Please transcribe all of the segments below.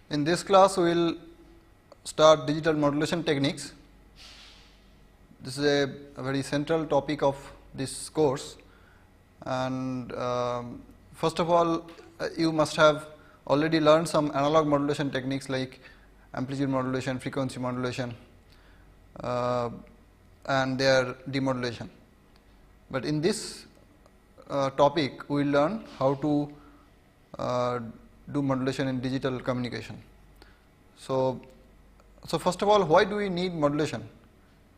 In this class, we will start digital modulation techniques. This is a very central topic of this course, and first of all, you must have already learned some analog modulation techniques like amplitude modulation, frequency modulation, and their demodulation. But in this topic, we will learn how to do modulation in digital communication. So first of all, why do we need modulation?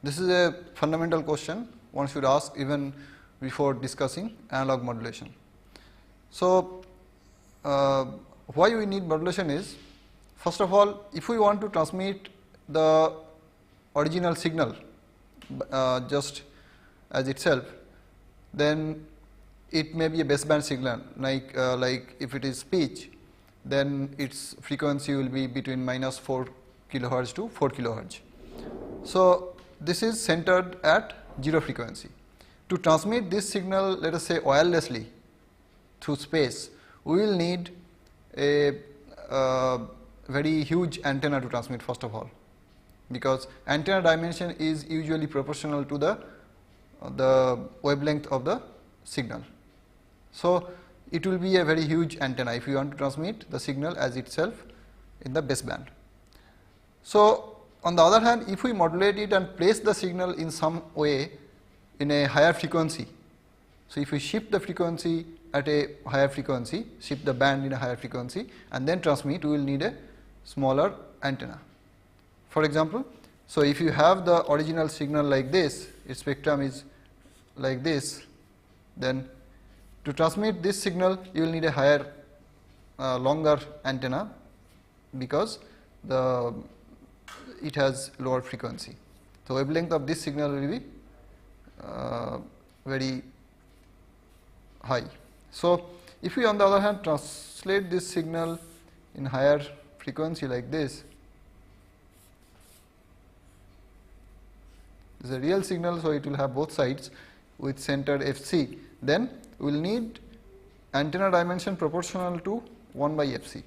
This is a fundamental question one should ask even before discussing analog modulation. So why we need modulation is, first of all, if we want to transmit the original signal just as itself, then it may be a baseband signal, like if it is speech, then its frequency will be between -4 kilohertz to 4 kilohertz. So this is centered at 0 frequency. To transmit this signal, let us say wirelessly through space, we will need a very huge antenna to transmit, first of all, because antenna dimension is usually proportional to the wavelength of the signal. So it will be a very huge antenna if you want to transmit the signal as itself in the baseband. So on the other hand, if we modulate it and place the signal in some way in a higher frequency, so if we shift the frequency at a higher frequency, shift the band in a higher frequency and then transmit, we will need a smaller antenna. For example, so if you have the original signal like this, its spectrum is like this, then to transmit this signal you will need a higher longer antenna, because it has lower frequency. The wavelength of this signal will be very high. So if we on the other hand translate this signal in higher frequency like this, this is a real signal, so it will have both sides with centered Fc, then we will need antenna dimension proportional to 1 by Fc,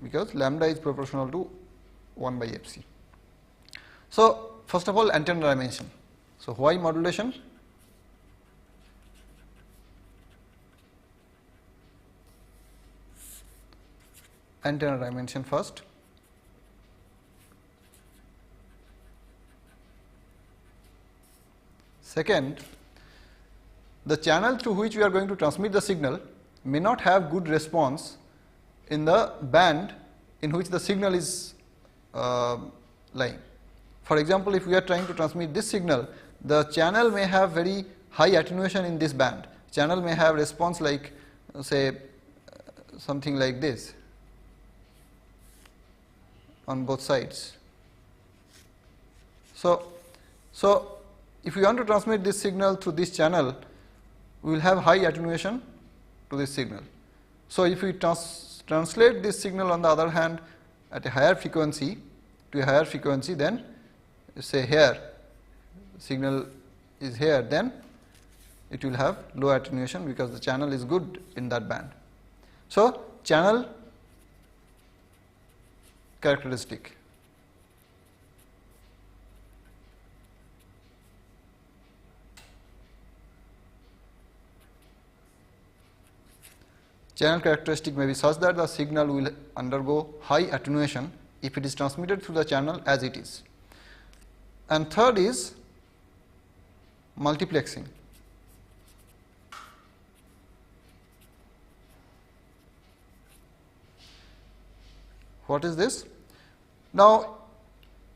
because lambda is proportional to 1 by Fc. So first of all, antenna dimension. So why modulation? Antenna dimension first. Second, the channel through which we are going to transmit the signal may not have good response in the band in which the signal is lying. For example, if we are trying to transmit this signal, the channel may have very high attenuation in this band. Channel may have response like, say, something like this on both sides. So if we want to transmit this signal through this channel, we will have high attenuation to this signal. So if we translate this signal on the other hand at a higher frequency, to a higher frequency, then say here signal is here, then it will have low attenuation because the channel is good in that band. So channel characteristic. Channel characteristic may be such that the signal will undergo high attenuation if it is transmitted through the channel as it is. And third is multiplexing. What is this? Now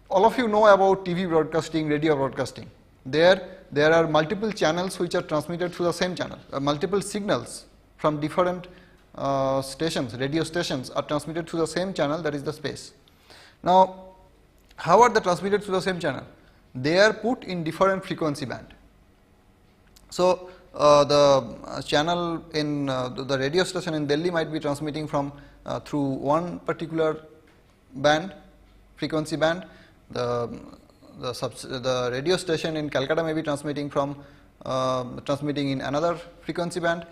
all of you know about TV broadcasting, radio broadcasting. There are multiple channels which are transmitted through the same channel. Multiple signals from different stations, radio stations, are transmitted through the same channel, that is the space. Now how are they transmitted through the same channel? They are put in different frequency band. So the channel in the radio station in Delhi might be transmitting from through one particular band, frequency band. The radio station in Calcutta may be transmitting in another frequency band,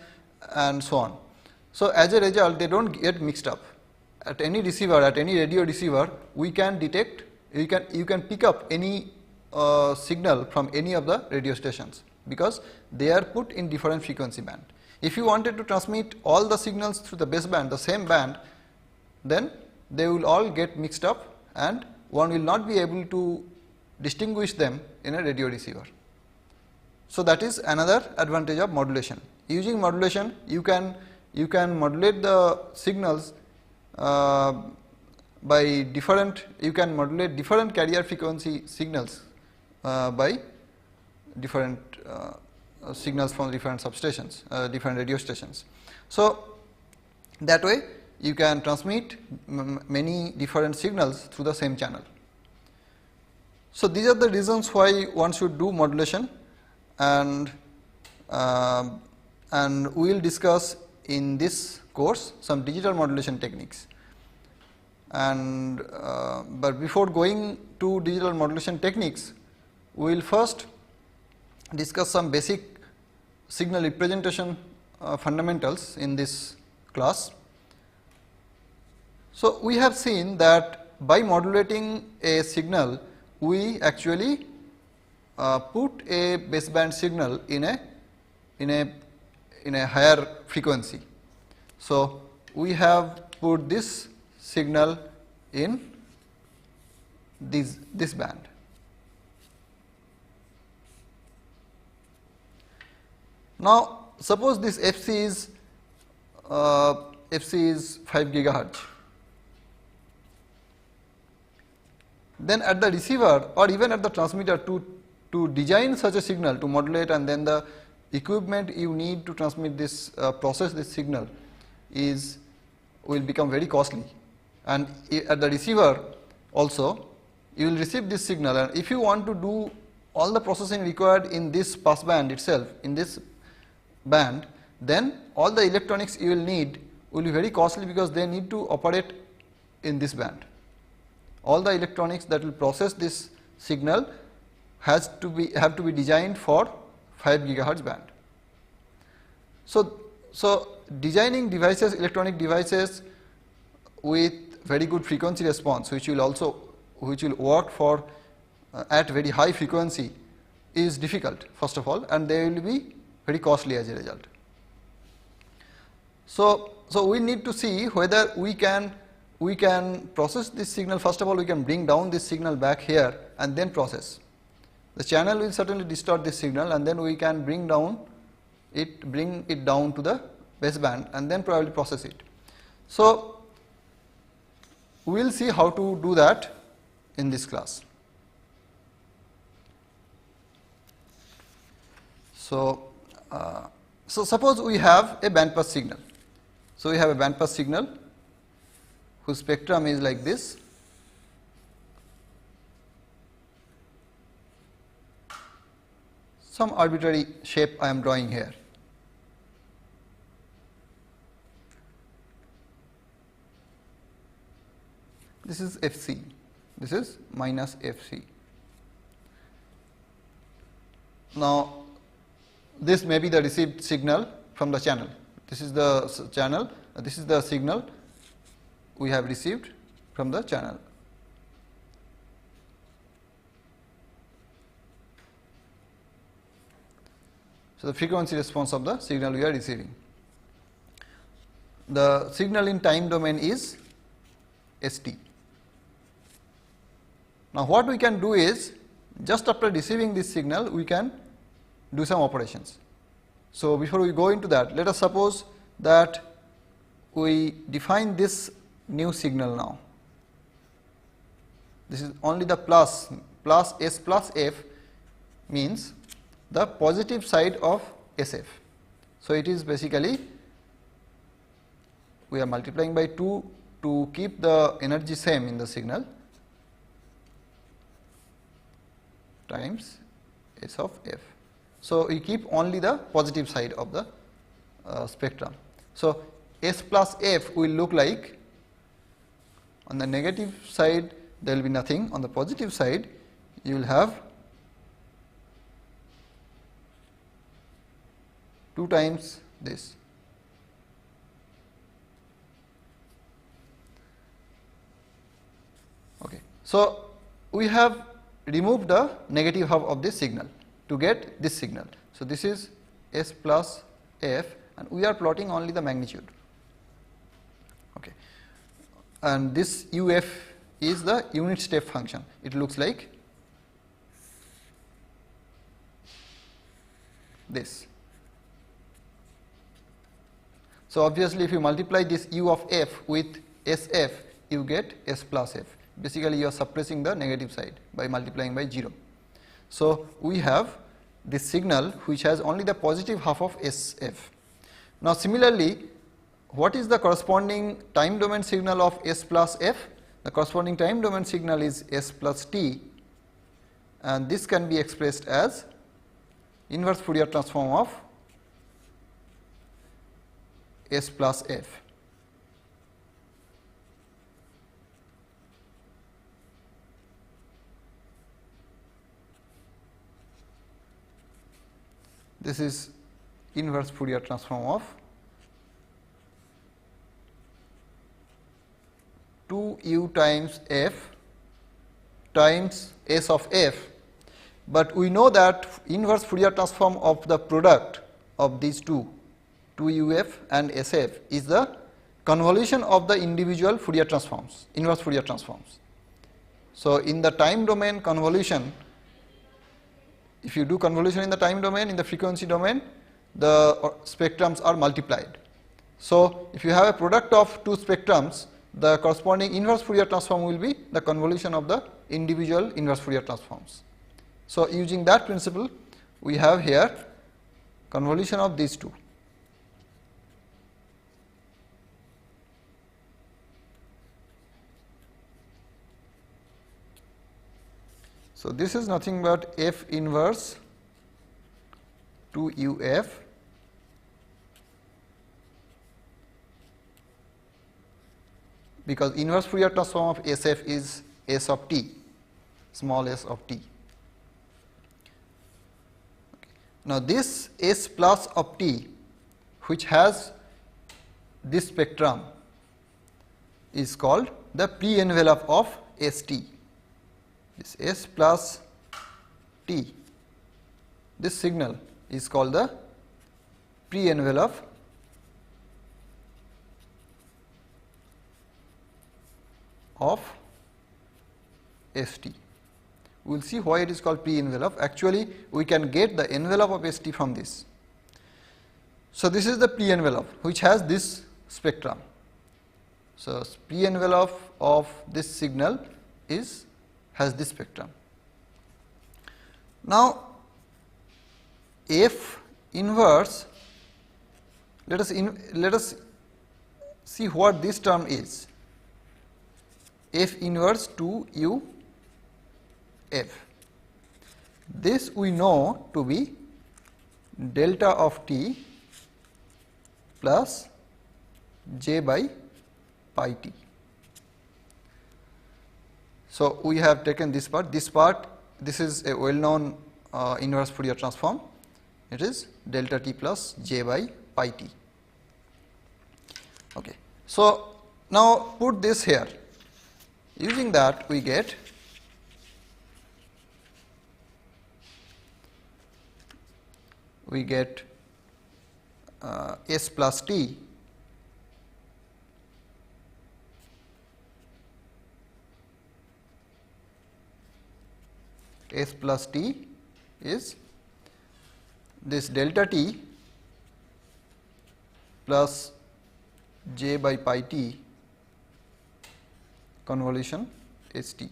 and so on. So as a result, they don't get mixed up. at any receiver, at any radio receiver, we can detect, you can pick up any signal from any of the radio stations, because they are put in different frequency band. If you wanted to transmit all the signals through the baseband, the same band, then they will all get mixed up and one will not be able to distinguish them in a radio receiver. So, that is another advantage of modulation. Using modulation, you can modulate the signals by different, you can modulate different carrier frequency signals by different signals from different substations, different radio stations. So, that way you can transmit many different signals through the same channel. So, these are the reasons why one should do modulation, and we will discuss in this course some digital modulation techniques. And but before going to digital modulation techniques, we will first discuss some basic signal representation fundamentals in this class. So, we have seen that by modulating a signal, we actually put a baseband signal in a higher frequency. So, we have put this signal in this band. Now, suppose this FC is 5 gigahertz. Then at the receiver or even at the transmitter, to design such a signal, to modulate, and then the equipment you need to transmit this process this signal will become very costly. And at the receiver also, you will receive this signal, and if you want to do all the processing required in this passband itself, in this band, then all the electronics you will need will be very costly, because they need to operate in this band. All the electronics that will process this signal have to be designed for 5 gigahertz band. So designing devices, electronic devices with very good frequency response, which will work for at very high frequency, is difficult first of all, and they will be very costly as a result. So we need to see whether we can process this signal. First of all, we can bring down this signal back here and then process. The channel will certainly distort this signal, and then we can bring it down to the baseband and then probably process it. So we will see how to do that in this class. So suppose we have a bandpass signal. So we have a bandpass signal whose spectrum is like this. Some arbitrary shape I am drawing here. This is FC, this is minus FC. Now, this may be the received signal from the channel. This is the channel, this is the signal we have received from the channel. So, the frequency response of the signal we are receiving. The signal in time domain is ST. Now, what we can do is, just after receiving this signal, we can do some operations. So, before we go into that, let us suppose that we define this new signal now. This is only the plus S plus F means the positive side of SF. So, it is basically we are multiplying by 2 to keep the energy same in the signal times S of F. So, we keep only the positive side of the spectrum. So, S plus F will look like, on the negative side there will be nothing, on the positive side you will have 2 times this. So, we have removed the negative half of this signal to get this signal. So, this is S plus f, and we are plotting only the magnitude. Okay. And this UF is the unit step function. It looks like this. So, obviously, if you multiply this U of f with SF, you get S plus f. Basically, you are suppressing the negative side by multiplying by 0. So, we have this signal which has only the positive half of SF. Now, similarly, what is the corresponding time domain signal of S plus f? The corresponding time domain signal is S plus t, and this can be expressed as inverse Fourier transform of S plus f. This is inverse Fourier transform of 2u times f times S of f, but we know that inverse Fourier transform of the product of these two, 2uf and SF, is the convolution of the individual Fourier transforms, inverse Fourier transforms. So, in the time domain convolution, if you do convolution in the time domain, in the frequency domain, the spectrums are multiplied. So, if you have a product of two spectrums, the corresponding inverse Fourier transform will be the convolution of the individual inverse Fourier transforms. So, using that principle, we have here convolution of these two. So, this is nothing but f inverse 2uf because inverse Fourier transform of SF is S of t, small s of t. Now, this S plus of t, which has this spectrum, is called the pre-envelope of ST. This S plus t, this signal is called the pre-envelope of ST. We will see why it is called pre-envelope. Actually, we can get the envelope of ST from this. So, this is the pre-envelope which has this spectrum. So, pre-envelope of this signal has this spectrum. Now, F inverse, let us see what this term is. F inverse 2u f. This we know to be delta of t plus j by pi t. So, we have taken this part. This is a well known inverse Fourier transform. It is delta t plus j by pi t. Okay. So, now put this here. Using that, we get S plus t S plus t is this delta t plus j by pi t convolution ST.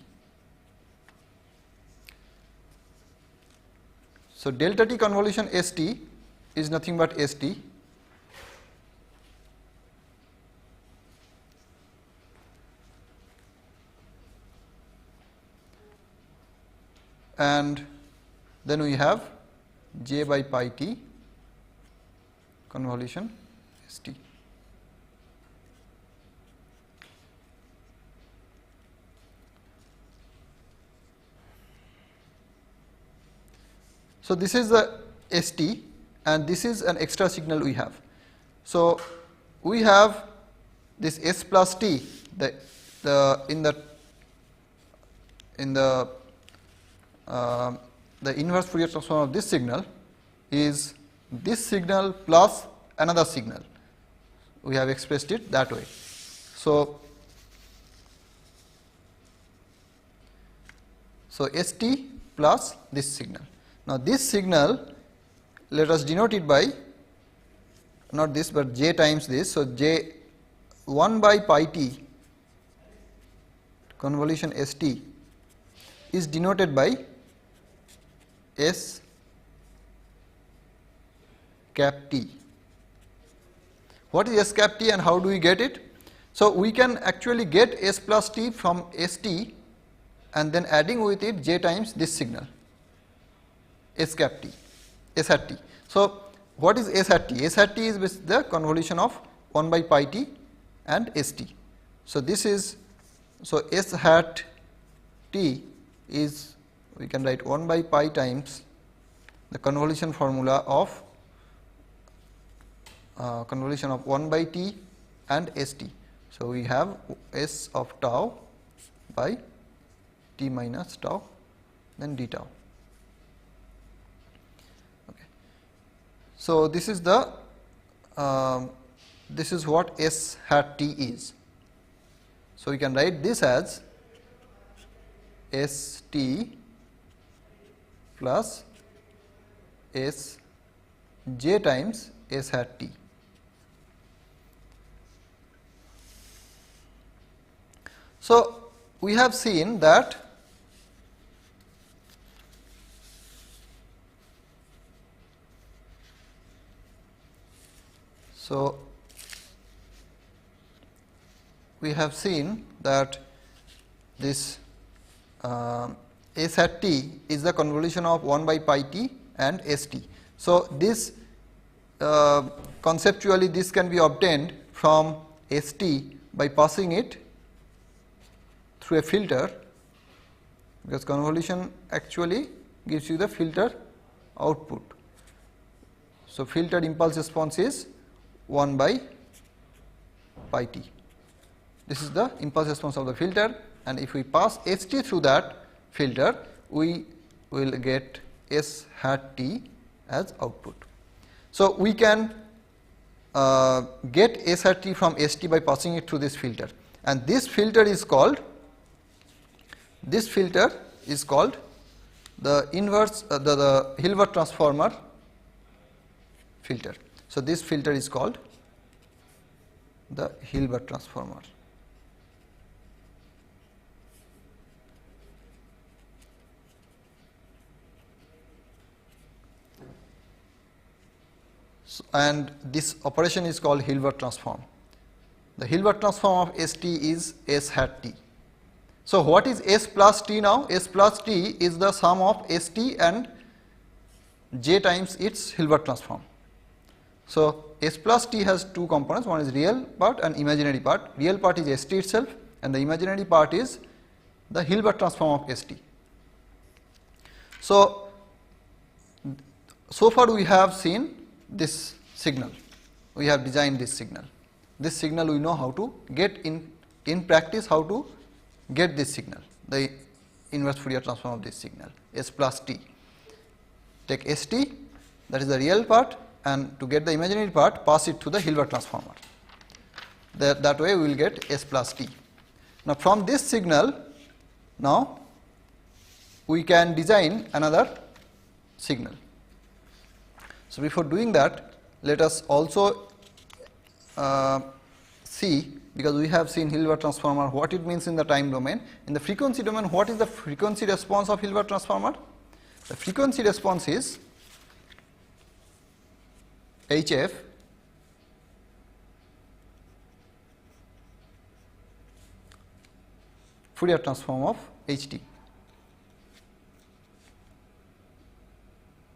So, delta t convolution ST is nothing but ST and then we have j by pi t convolution ST. So, this is the ST and this is an extra signal we have. So, we have this S plus T in the in the inverse Fourier transform of this signal is this signal plus another signal. We have expressed it that way. So ST plus this signal. Now this signal, let us denote it by not this but j times this. So j 1 by pi t convolution ST is denoted by S cap t. What is S cap t and how do we get it? So we can actually get S plus t from ST and then adding with it j times this signal S cap t, S hat t. So what is S hat t? S hat t is the convolution of 1 by pi t and ST. So this is, so S hat t is, we can write 1 by pi times the convolution formula of convolution of 1 by t and ST. So we have S of tau by t minus tau, then d tau. Okay. So this is the this is what S hat t is. So we can write this as ST plus S j times S hat t. So we have seen that this S hat t is the convolution of 1 by pi t and ST. So this conceptually this can be obtained from ST by passing it through a filter, because convolution actually gives you the filter output. So filtered impulse response is 1 by pi t. This is the impulse response of the filter, and if we pass ST through that filter, we will get S hat t as output. So we can get S hat t from ST by passing it through this filter, and this filter is called the inverse the Hilbert transformer filter. So this filter is called the Hilbert transformer. So, and this operation is called Hilbert transform. The Hilbert transform of ST is S hat t. So what is S plus t now? S plus t is the sum of ST and j times its Hilbert transform. So S plus t has two components, one is real part and imaginary part. Real part is ST itself and the imaginary part is the Hilbert transform of ST. So far we have seen this signal, we have designed this signal. This signal we know how to get in practice, how to get this signal, the inverse Fourier transform of this signal, S plus t. Take ST, that is the real part, and to get the imaginary part, pass it to the Hilbert transformer. That way we will get S plus t. Now from this signal, now we can design another signal. So before doing that, let us also see, because we have seen Hilbert transformer, what it means in the time domain. In the frequency domain, what is the frequency response of Hilbert transformer? The frequency response is HF Fourier transform of HT,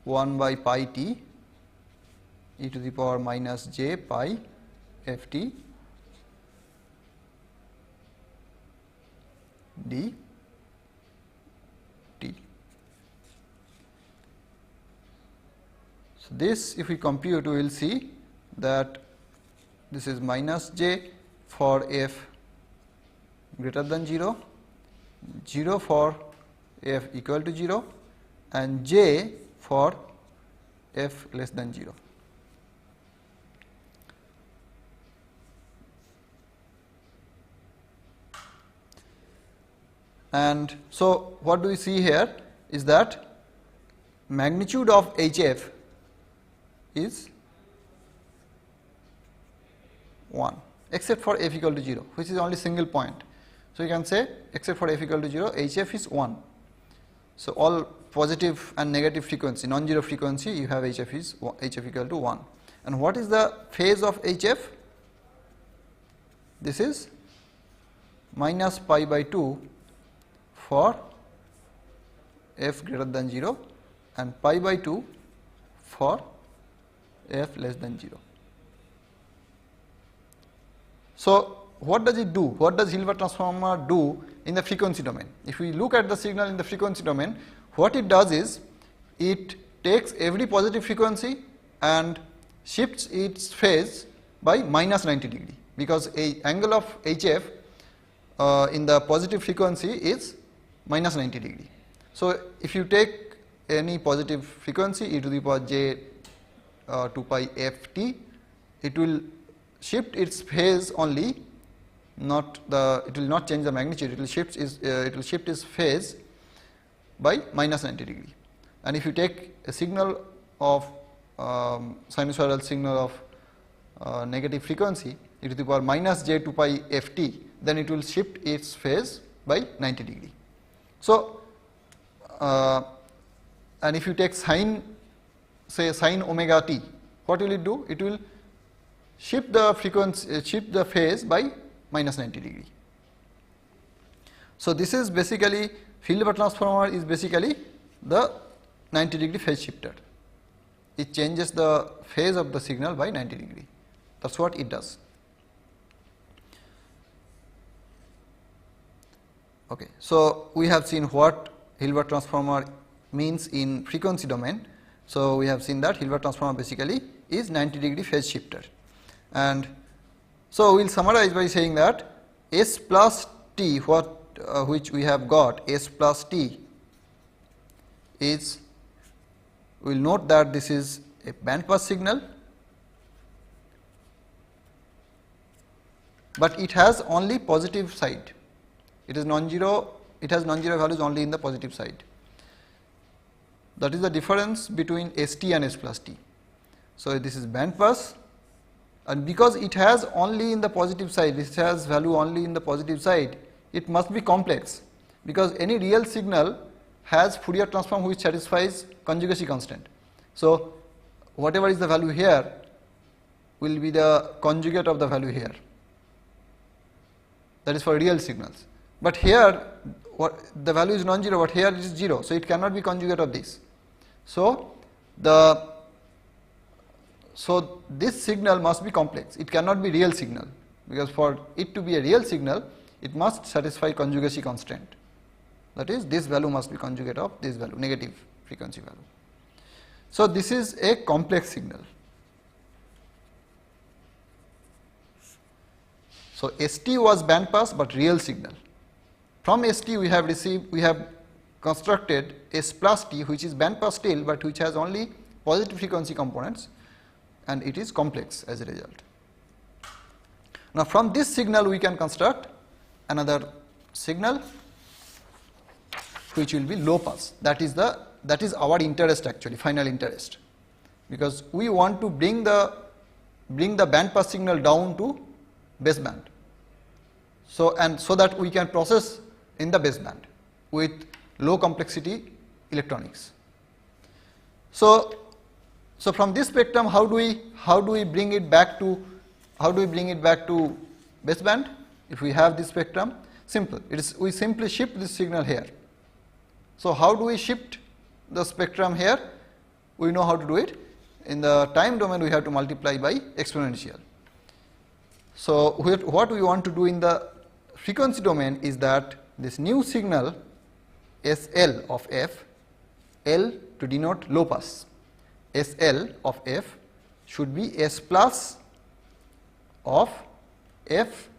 1 by pi t e to the power minus j pi ft d t. So this, if we compute, we will see that this is minus j for f greater than 0, 0 for f equal to 0 and j for f less than 0. And so, what do we see here is that magnitude of HF is 1 except for f equal to 0, which is only single point. So, you can say except for f equal to 0, HF is 1. So, all positive and negative frequency, non-zero frequency, you have HF is HF equal to 1. And what is the phase of HF? This is minus pi by 2 for f greater than 0 and pi by 2 for f less than 0. So, what does it do? What does Hilbert transformer do in the frequency domain? If we look at the signal in the frequency domain, what it does is it takes every positive frequency and shifts its phase by minus 90 degree, because a angle of HF in the positive frequency is minus 90 degree. So, if you take any positive frequency e to the power j 2 pi f t, it will shift its phase only, not the, it will not change the magnitude, it will shift its phase by minus 90 degree. And if you take a signal of sinusoidal signal of negative frequency e to the power minus j 2 pi f t, then it will shift its phase by 90 degree. So, and if you take sine, say sine omega t, what will it do? It will shift the frequency, shift the phase by minus 90 degree. So, this is basically Hilbert transformer is basically the 90 degree phase shifter. It changes the phase of the signal by 90 degree. That is what it does. Okay. So, we have seen what Hilbert transformer means in frequency domain. So, we have seen that Hilbert transformer basically is 90 degree phase shifter. And so, we will summarize by saying that S plus T, what which we have got, S plus T is, we will note that this is a bandpass signal, but it has only positive side. It is non-zero, it has non-zero values only in the positive side. That is the difference between ST and S plus T. So, this is bandpass, and because it has only in the positive side, this has value only in the positive side, it must be complex, because any real signal has Fourier transform which satisfies conjugacy constant. So, whatever is the value here will be the conjugate of the value here, that is for real signals. But here what the value is non-zero, but here it is 0, so it cannot be conjugate of this. So, this signal must be complex, it cannot be real signal, because for it to be a real signal it must satisfy conjugacy constant, that is this value must be conjugate of this value, negative frequency value. So, this is a complex signal. So, ST was bandpass but real signal. From ST we have constructed S plus T, which is bandpass still, but which has only positive frequency components, and it is complex as a result. Now, from this signal we can construct another signal which will be low pass. That is our interest actually, final interest, because we want to bring the bandpass signal down to baseband. So, and so that we can process in the baseband with low complexity electronics. So, from this spectrum, how do we bring it back to baseband? If we have this spectrum, simple. It is, we simply shift this signal here. So, how do we shift the spectrum here? We know how to do it. In the time domain, we have to multiply by exponential. So, what we want to do in the frequency domain is that this new signal SL of f, L to denote low pass, SL of f should be S plus of f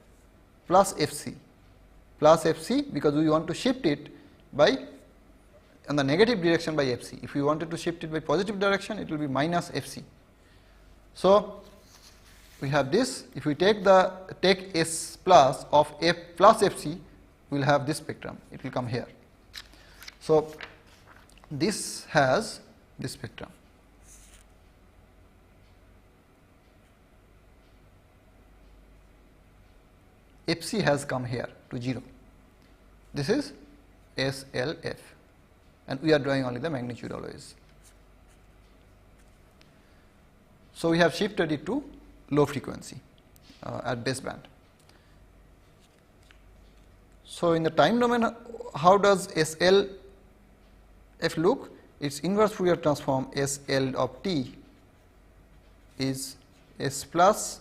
plus FC, because we want to shift it by in the negative direction by Fc. If we wanted to shift it by positive direction, it will be minus Fc. So, we have this. If we take S plus of F plus Fc, we will have this spectrum. It will come here. So, this has this spectrum. Fc has come here to 0. This is SLF, and we are drawing only the magnitude always. So, we have shifted it to low frequency at baseband. So, in the time domain, how does SLF look? Its inverse Fourier transform SL of t is S plus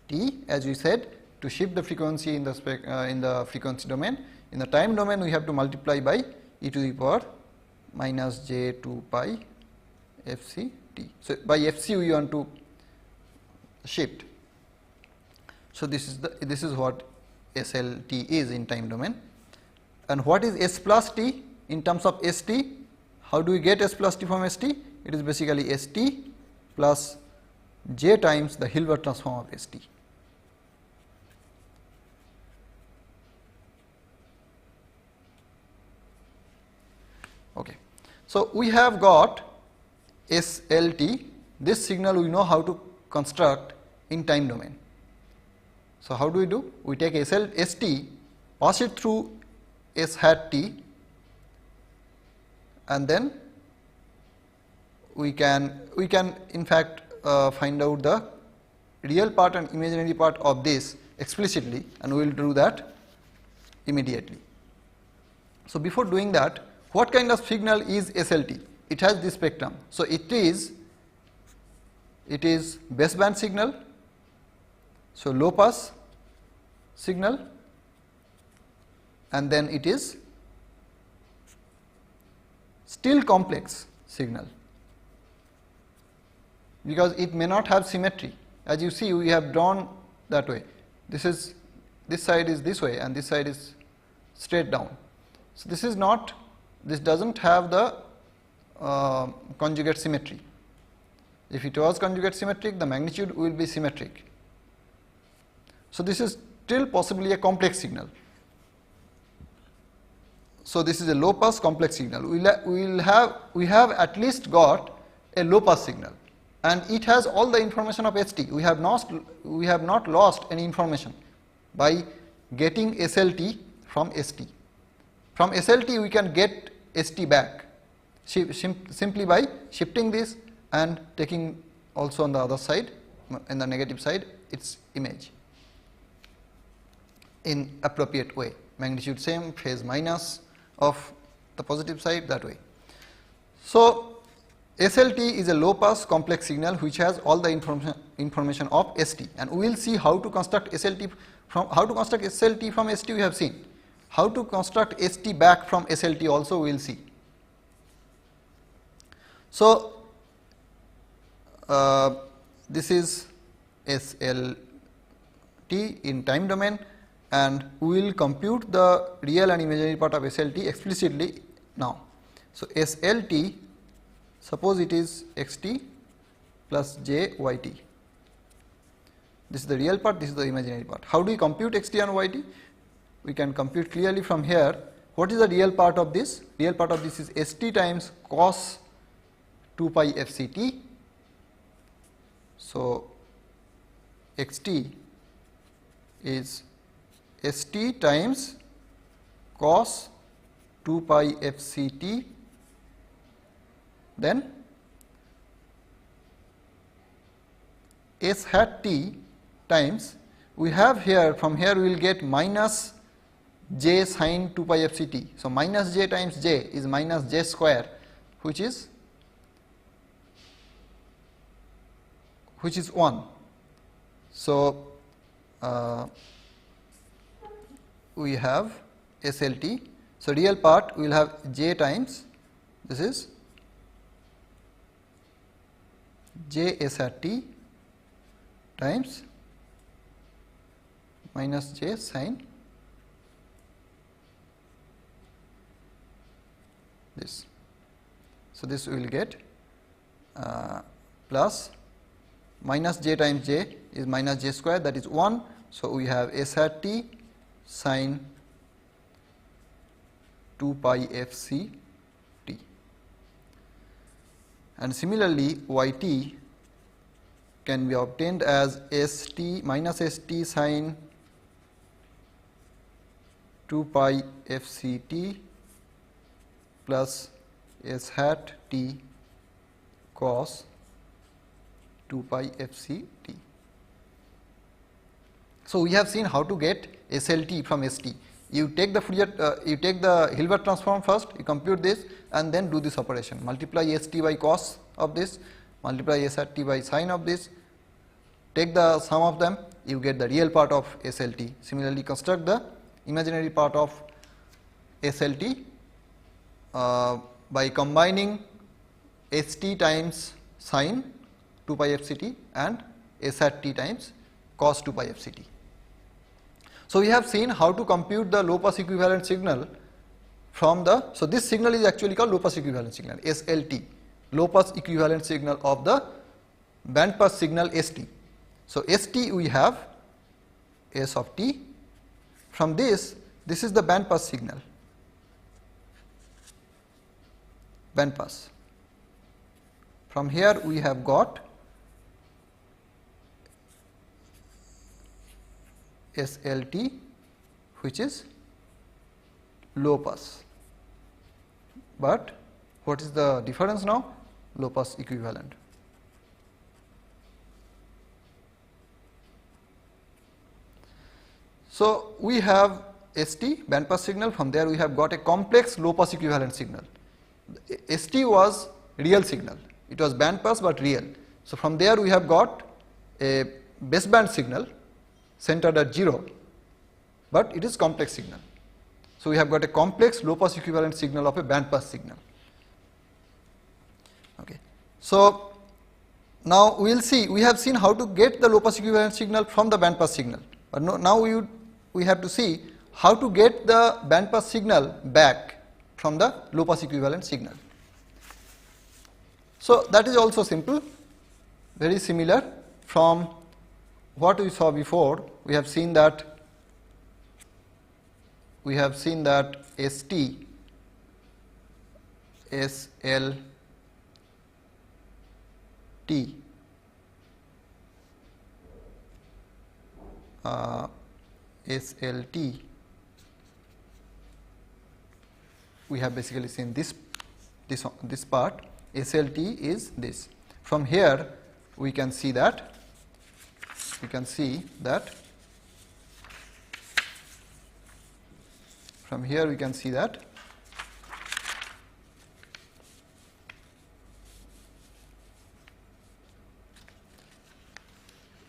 t, as we said, to shift the frequency in the frequency domain. In the time domain, we have to multiply by e to the power minus j 2 pi Fc t. So, by Fc we want to shift. So, this is what SLT is in time domain. And what is S plus t in terms of ST? How do we get S plus t from ST? It is basically ST plus j times the Hilbert transform of ST. Okay. So, we have got SLT. This signal we know how to construct in time domain. So, how do we do? We take ST, pass it through S hat t, and then we can in fact find out the real part and imaginary part of this explicitly, and we will do that immediately. So, before doing that, what kind of signal is SLT? It has this spectrum. So, it is baseband signal, so low pass signal, and then it is still complex signal, because it may not have symmetry. As you see, we have drawn that way. This side is this way and this side is straight down. So, this does not have the conjugate symmetry. If it was conjugate symmetric, the magnitude will be symmetric. So, this is still possibly a complex signal. So, this is a low pass complex signal. We have at least got a low pass signal, and it has all the information of ST. We have not lost any information by getting SLT from ST. From SLT we can get ST back simply by shifting this and taking also on the other side, in the negative side, its image in appropriate way, magnitude same, phase minus of the positive side, that way. So, SLT is a low pass complex signal which has all the information of ST, and we will see how to construct SLT from ST. We have seen how to construct ST back from SLT also, we will see. So, this is SLT in time domain, and we will compute the real and imaginary part of SLT explicitly now. So, SLT, suppose it is xt plus jyt. This is the real part, this is the imaginary part. How do we compute xt and yt? We can compute clearly from here. What is the real part of this? Real part of this is st times cos 2 pi fct. So, xt is st times cos 2 pi fct, then s hat t times, we have here, from here we will get minus j sin 2 pi fct. So, minus j times j is minus j square, which is 1. So, we have SLT. So, real part we will have j times, this is j s hat t times minus j sin this. So, this we will get plus minus j times j is minus j square, that is 1. So, we have s hat t sin 2 pi f c t, and similarly y t can be obtained as s t minus s t sin 2 pi f c t plus s hat t cos 2 pi f c t. So, we have seen how to get SLT from ST. You take the you take the Hilbert transform first, you compute this and then do this operation, multiply ST by cos of this, multiply S hat t by sin of this, take the sum of them, you get the real part of SLT. Similarly, construct the imaginary part of SLT by combining ST times sin 2 pi f c t and S hat t times cos 2 pi f c t. So, we have seen how to compute the low pass equivalent signal from the, so this signal is actually called low pass equivalent signal, SLT, low pass equivalent signal of the band pass signal ST. So, ST we have S of t, from this is the band pass signal, band pass. From here we have got SLT, which is low pass, but what is the difference now? Low pass equivalent. So, we have ST band pass signal, from there we have got a complex low pass equivalent signal. ST was real signal, it was band pass but real. So, from there we have got a baseband signal centered at 0, but it is complex signal. So, we have got a complex low pass equivalent signal of a band pass signal. Okay. So, now we will see, we have seen how to get the low pass equivalent signal from the band pass signal, but now we have to see how to get the band pass signal back from the low pass equivalent signal. So, that is also simple, very similar from what we saw before. We have seen that ST SLT SLT, we have basically seen this part. SLT is this. From here we can see that from here we can see that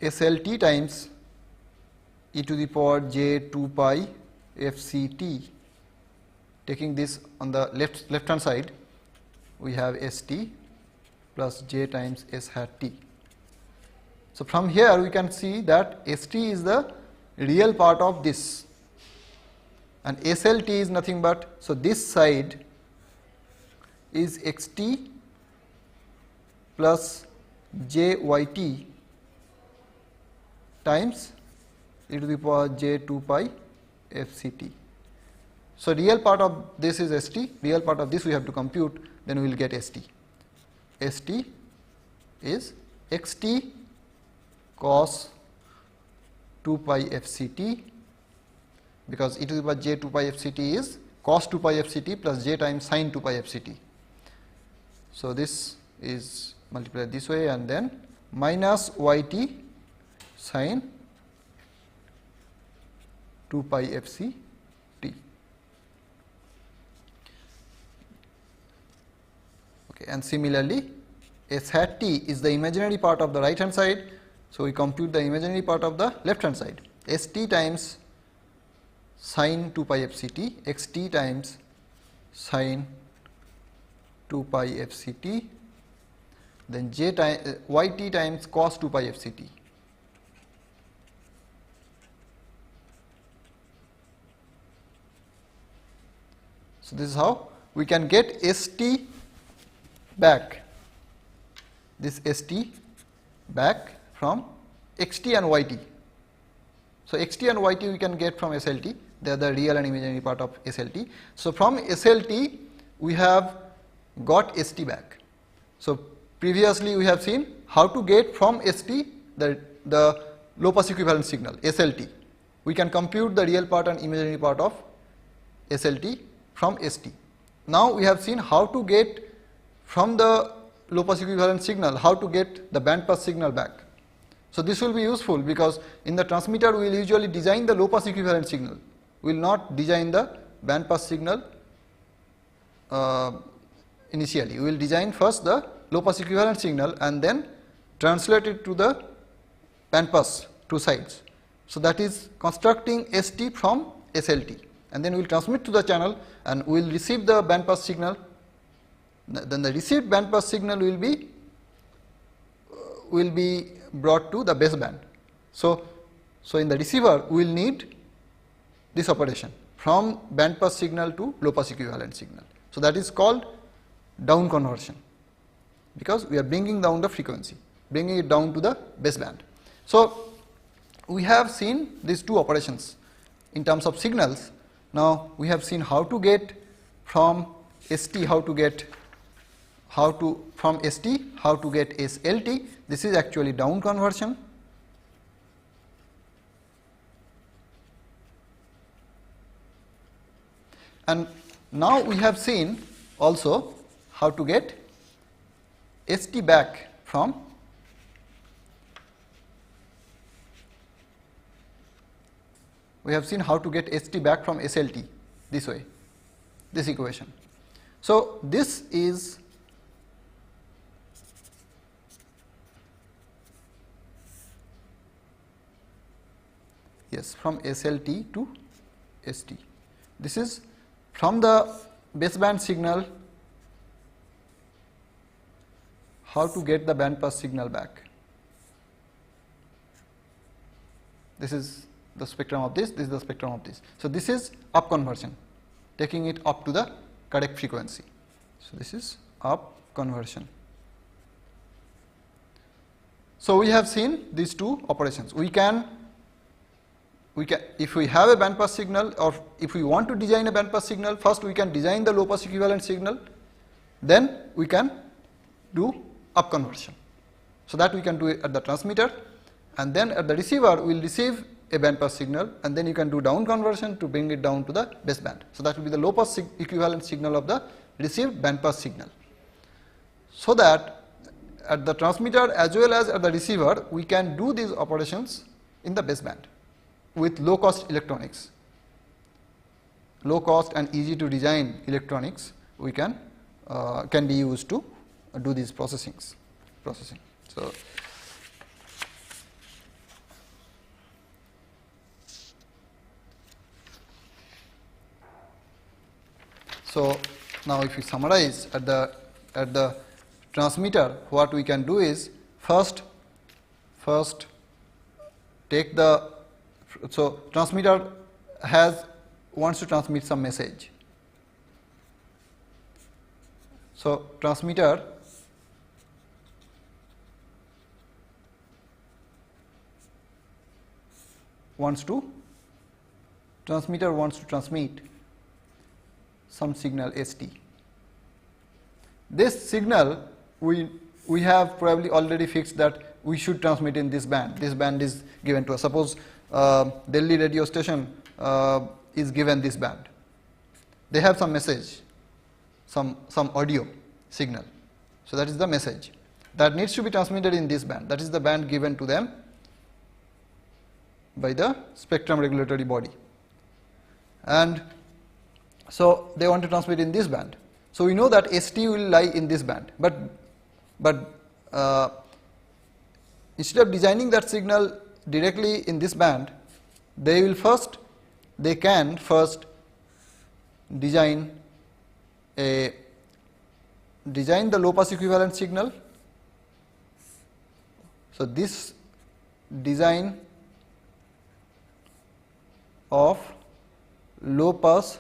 SLT times e to the power j 2 pi f c t, taking this on the left hand side we have ST plus j times S hat t. So, from here we can see that ST is the real part of this and SLT is nothing but, so this side is xt plus jyt times e to the power j 2 pi f c t. So, real part of this is ST, real part of this we have to compute, then we will get ST. ST is xt cos 2 pi f c t, because e to the power j 2 pi f c t is cos 2 pi f c t plus j times sin 2 pi f c t. So, this is multiplied this way and then minus yt sin 2 pi f c t. Okay. And similarly, S hat t is the imaginary part of the right hand side. So, we compute the imaginary part of the left hand side, St times sin 2 pi f c t, xt times sin 2 pi f c t, then yt times cos 2 pi f c t. So, this is how we can get ST back, this ST back from XT and YT. So, XT and YT we can get from SLT, they are the real and imaginary part of SLT. So, from SLT we have got ST back. So, previously we have seen how to get from ST the low pass equivalent signal SLT. We can compute the real part and imaginary part of SLT from ST. Now, we have seen how to get from the low pass equivalent signal, how to get the band pass signal back. So, this will be useful because in the transmitter we will usually design the low pass equivalent signal, we will not design the band pass signal initially. We will design first the low pass equivalent signal and then translate it to the band pass two sides. So, that is constructing ST from SLT, and then we will transmit to the channel and we will receive the band pass signal. Then the received band pass signal will be brought to the baseband. So, in the receiver we will need this operation from band pass signal to low pass equivalent signal. So, that is called down conversion, because we are bringing down the frequency, bringing it down to the baseband. So, we have seen these two operations in terms of signals. Now, we have seen how to get from ST, from ST how to get SLT. This is actually down conversion. And now we have seen also how to get ST back from SLT this way, this equation. So, this is from SLT to ST. This is from the baseband signal, how to get the band pass signal back. This is the spectrum of this is the spectrum of this. So, this is up conversion, taking it up to the correct frequency. So, this is up conversion. So, we have seen these two operations. We can if we have a band pass signal, or if we want to design a band pass signal, first we can design the low pass equivalent signal, then we can do up conversion. So, that we can do it at the transmitter, and then at the receiver we will receive a band pass signal, and then you can do down conversion to bring it down to the baseband. So, that will be the low pass equivalent signal of the received band pass signal. So, that at the transmitter as well as at the receiver we can do these operations in the baseband with low cost electronics, low cost and easy to design electronics we can be used to do these processing. So, now if we summarize at the transmitter, what we can do is first take the, so transmitter wants to transmit some message. So, transmitter wants to transmit some signal ST. This signal we have probably already fixed that we should transmit in this band. This band is given to us. Suppose Delhi radio station is given this band. They have some message, some audio signal. So, that is the message that needs to be transmitted in this band. That is the band given to them by the spectrum regulatory body, and so they want to transmit in this band. So, we know that ST will lie in this band, but instead of designing that signal directly in this band, they can first design the low pass equivalent signal. So, this design of low pass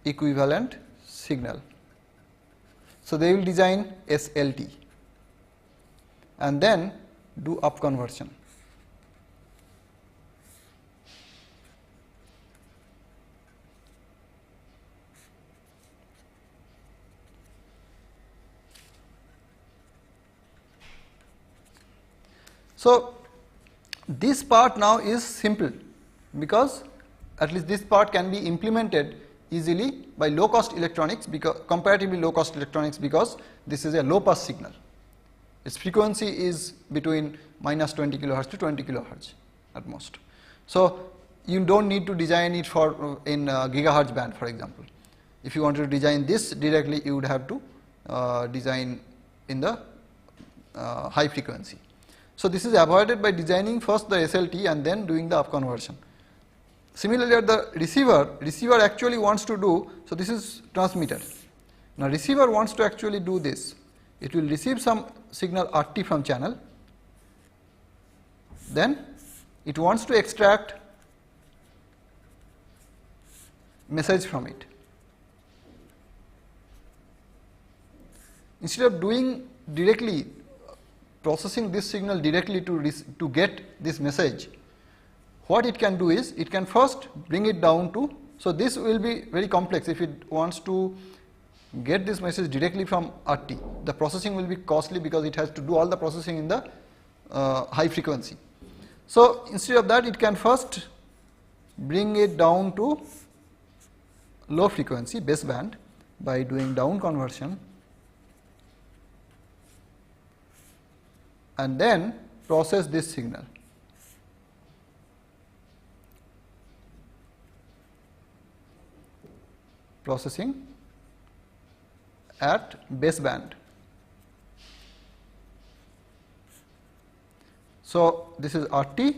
equivalent signal. So, they will design SLT and then do up conversion. So, this part now is simple, because at least this part can be implemented easily by low cost electronics, because comparatively low cost electronics, because this is a low pass signal. Its frequency is between minus 20 kilohertz to 20 kilohertz at most. So, you do not need to design it for in gigahertz band, for example. If you wanted to design this directly, you would have to design in the high frequency. So, this is avoided by designing first the SLT and then doing the up conversion. Similarly, at the receiver actually wants to do, so this is transmitter. Now, receiver wants to actually do this. It will receive some signal RT from channel, then it wants to extract message from it. Instead of doing directly, processing this signal directly to get this message, what it can do is, it can first bring it down to, so this will be very complex if it wants to get this message directly from RT. The processing will be costly because it has to do all the processing in the high frequency. So, instead of that, it can first bring it down to low frequency baseband by doing down conversion, and then process this signal. Processing at baseband. So, this is RT,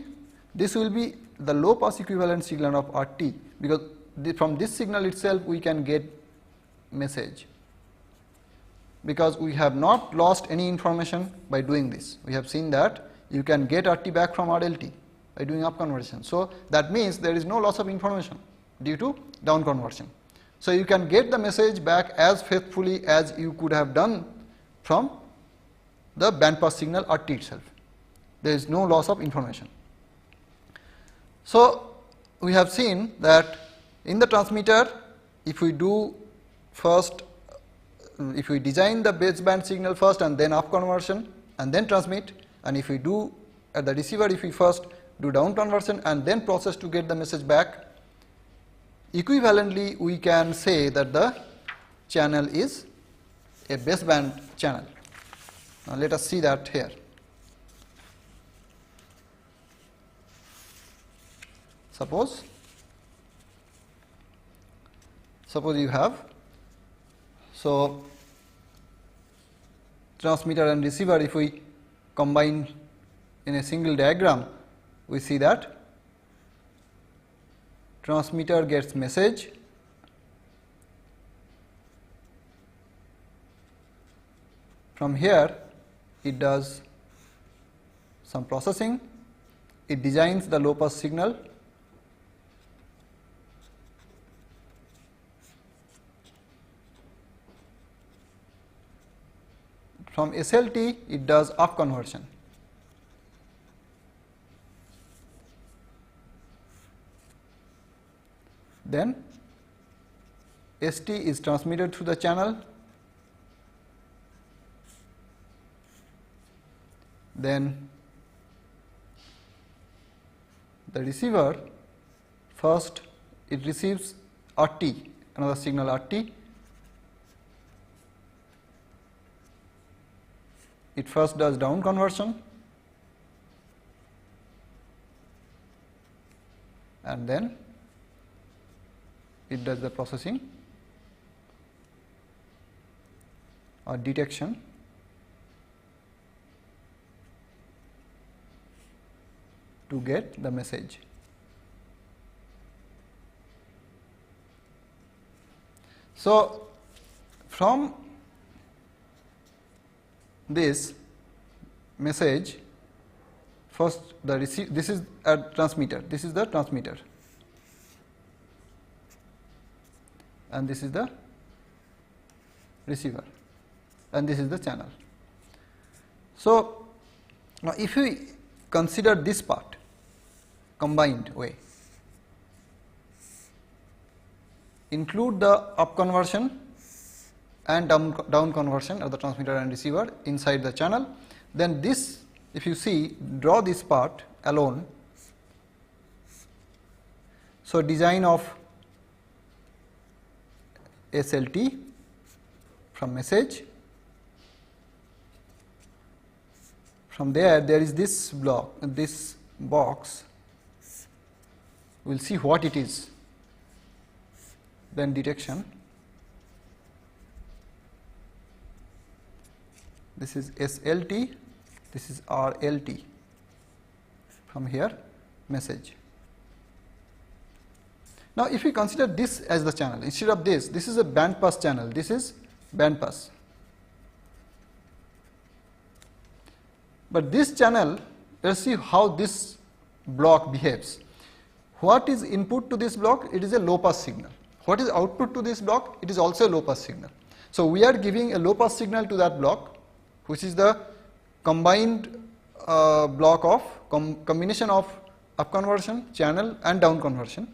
this will be the low pass equivalent signal of RT, because from this signal itself we can get message, because we have not lost any information by doing this. We have seen that you can get RT back from RLT by doing up conversion. So, that means there is no loss of information due to down conversion. So, you can get the message back as faithfully as you could have done from the bandpass signal RT itself. There is no loss of information. So, we have seen that in the transmitter, if we do first, if we design the baseband signal first and then up conversion and then transmit, and if we do at the receiver, if we first do down conversion and then process to get the message back, equivalently we can say that the channel is a baseband channel. Now, let us see that here. Suppose you have, so transmitter and receiver, if we combine in a single diagram, we see that transmitter gets message, from here it does some processing, it designs the low pass signal, from SLT it does up conversion. Then ST is transmitted through the channel, then the receiver first it receives RT, another signal RT, it first does down conversion and then it does the processing or detection to get the message. So, from this message, first the receive, this is a transmitter, this is the transmitter, and this is the receiver. and this is the channel. So, now if we consider this part combined way, include the up conversion and down conversion of the transmitter and receiver inside the channel, then this, if you see, draw this part alone. So, design of SLT from message, from there is this block, this box, we will see what it is, then detection, this is SLT, this is RLT, from here message. Now, if we consider this as the channel, instead of this is a bandpass channel, this is bandpass. But this channel, let us see how this block behaves. What is input to this block? It is a low pass signal. What is output to this block? It is also a low pass signal. So, we are giving a low pass signal to that block, which is the combined block of combination of up conversion, channel and down conversion.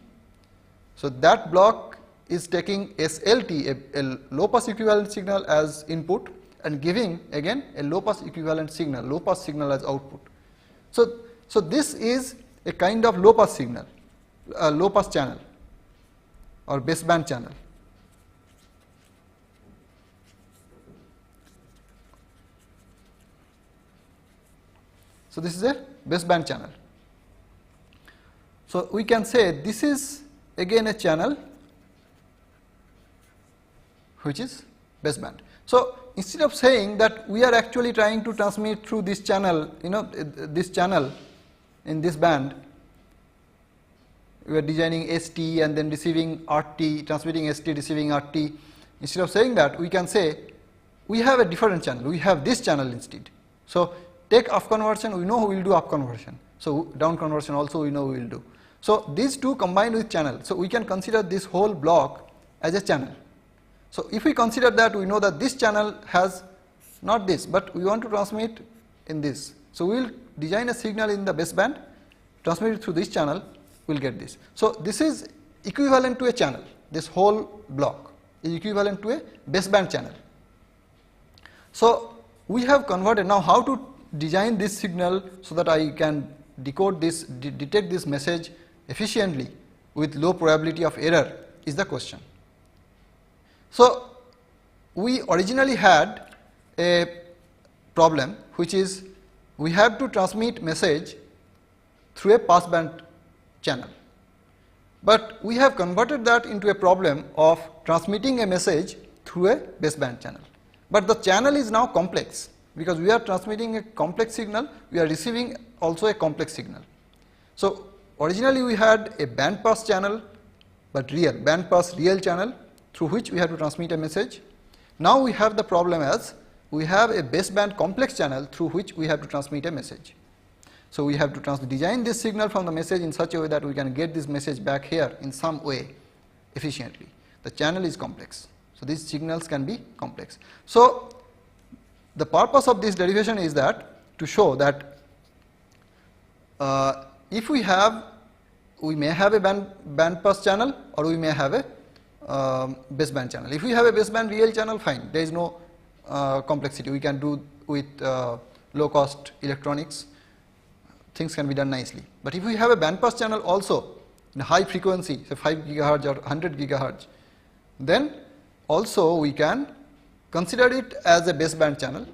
So, that block is taking SLT, a low pass equivalent signal as input, and giving again a low pass equivalent signal, low pass signal as output. So this is a kind of low pass signal, low pass channel or baseband channel. So, this is a baseband channel. So, we can say this is again a channel which is baseband. So, instead of saying that we are actually trying to transmit through this channel, this channel in this band, we are designing ST and then receiving RT, transmitting ST, receiving RT. Instead of saying that, we can say we have a different channel, we have this channel instead. So, take up conversion, we know we will do up conversion. So, down conversion also we know we will do. So, these two combined with channel. So, we can consider this whole block as a channel. So, if we consider that, we know that this channel has not this, but we want to transmit in this. So, we will design a signal in the baseband, transmit it through this channel, we will get this. So, this is equivalent to a channel, this whole block is equivalent to a baseband channel. So, we have converted. Now, how to design this signal so that I can decode this, detect this message efficiently with low probability of error is the question. So, we originally had a problem which is we have to transmit message through a passband channel, but we have converted that into a problem of transmitting a message through a baseband channel. But the channel is now complex because we are transmitting a complex signal, we are receiving also a complex signal. So, originally we had a bandpass channel, but bandpass real channel through which we have to transmit a message. Now, we have the problem as we have a baseband complex channel through which we have to transmit a message. So, we have to design this signal from the message in such a way that we can get this message back here in some way efficiently. The channel is complex. So, these signals can be complex. So, the purpose of this derivation is that to show that if we may have a bandpass channel or we may have a baseband channel. If we have a baseband real channel, fine, there is no complexity, we can do with low cost electronics, things can be done nicely. But if we have a bandpass channel also in high frequency, say 5 gigahertz or 100 gigahertz, then also we can consider it as a baseband channel,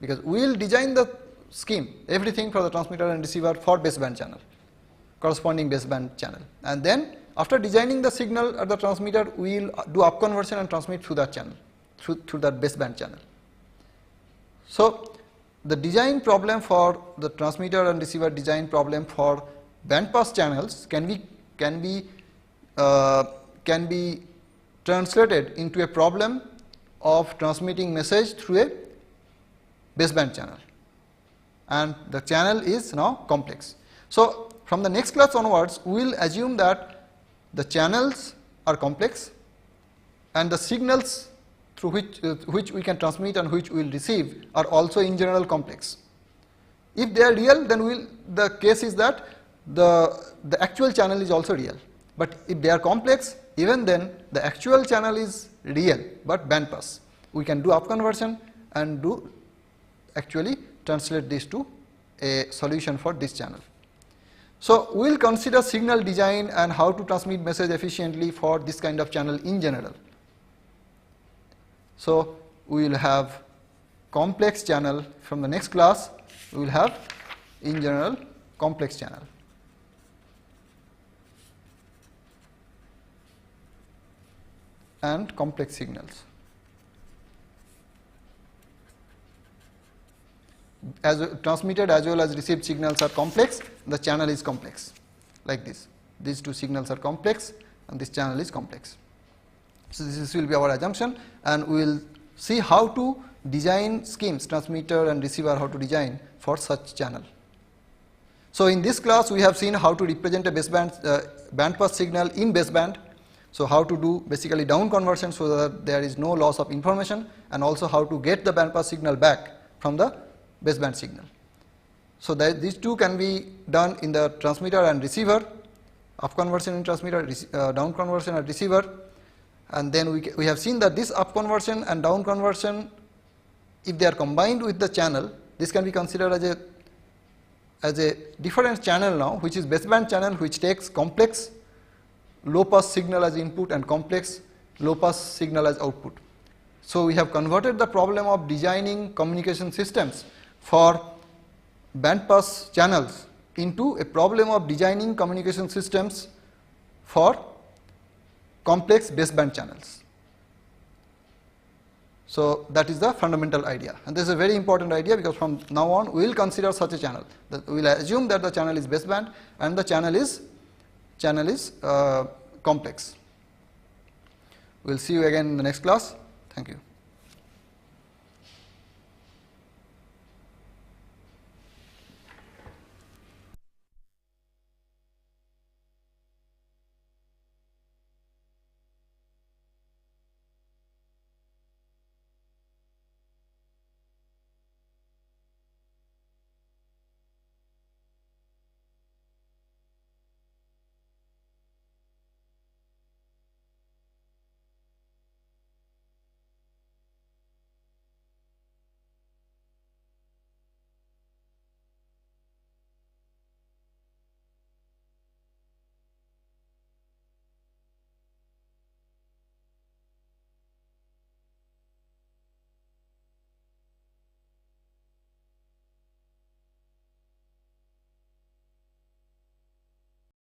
because we will design the scheme, everything for the transmitter and receiver for baseband channel, corresponding baseband channel, and then after designing the signal at the transmitter, we will do up conversion and transmit through that channel, through that baseband channel. So, the design problem for the transmitter and receiver design problem for bandpass channels can be translated into a problem of transmitting message through a baseband channel, and the channel is now complex. So, from the next class onwards, we will assume that the channels are complex and the signals through which we can transmit and which we will receive are also in general complex. If they are real, then the case is that the actual channel is also real. But if they are complex, even then the actual channel is real but bandpass. We can do upconversion and actually translate this to a solution for this channel. So we will consider signal design and how to transmit message efficiently for this kind of channel in general. So we will have complex channel. From the next class we will have in general complex channel. And complex signals. As transmitted as well as received signals are complex, the channel is complex, like this. These two signals are complex and this channel is complex. So this will be our assumption, and we will see how to design schemes, transmitter and receiver, how to design for such channel. So in this class we have seen how to represent a bandpass signal in baseband. So how to do basically down conversion so that there is no loss of information, and also how to get the bandpass signal back from the baseband signal. So that these two can be done in the transmitter and receiver, up conversion in transmitter, down conversion at receiver. And then we have seen that this up conversion and down conversion, if they are combined with the channel, this can be considered as a different channel now, which is baseband channel, which takes complex low pass signal as input and complex low pass signal as output. So we have converted the problem of designing communication systems for bandpass channels into a problem of designing communication systems for complex baseband channels. So that is the fundamental idea, and this is a very important idea, because from now on we will consider such a channel. We will assume that the channel is baseband and the channel is complex. We will see you again in the next class. Thank you.